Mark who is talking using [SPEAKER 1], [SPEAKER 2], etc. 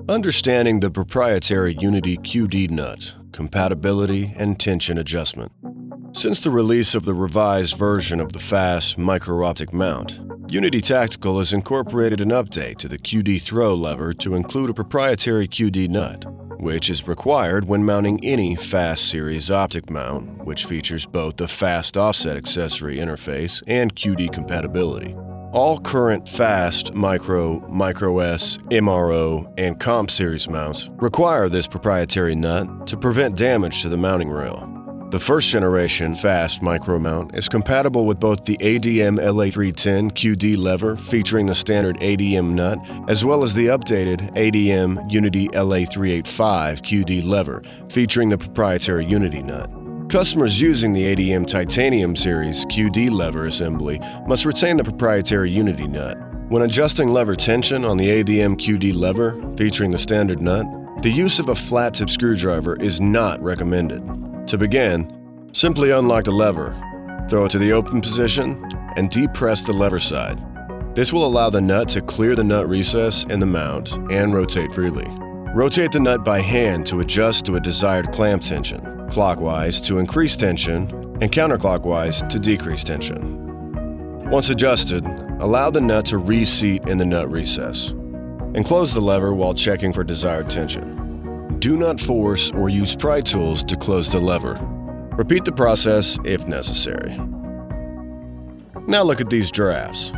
[SPEAKER 1] Understanding the proprietary Unity QD Nut, compatibility, and tension adjustment. Since the release of the revised version of the FAST micro-optic mount, Unity Tactical has incorporated an update to the QD throw lever to include a proprietary QD nut, which is required when mounting any FAST series optic mount, which features both the FAST offset accessory interface and QD compatibility. All current FAST Micro, Micro S, MRO, and Comp series mounts require this proprietary nut to prevent damage to the mounting rail. The first generation FAST Micro mount is compatible with both the ADM LA310 QD lever featuring the standard ADM nut, as well as the updated ADM Unity LA385 QD lever featuring the proprietary Unity nut. Customers using the ADM Titanium Series QD lever assembly must retain the proprietary Unity nut. When adjusting lever tension on the ADM QD lever featuring the standard nut, the use of a flat-tip screwdriver is not recommended. To begin, simply unlock the lever, throw it to the open position, and depress the lever side. This will allow the nut to clear the nut recess in the mount and rotate freely. Rotate the nut by hand to adjust to a desired clamp tension, clockwise to increase tension, and counterclockwise to decrease tension. Once adjusted, allow the nut to reseat in the nut recess, and close the lever while checking for desired tension. Do not force or use pry tools to close the lever. Repeat the process if necessary. Now look at these giraffes.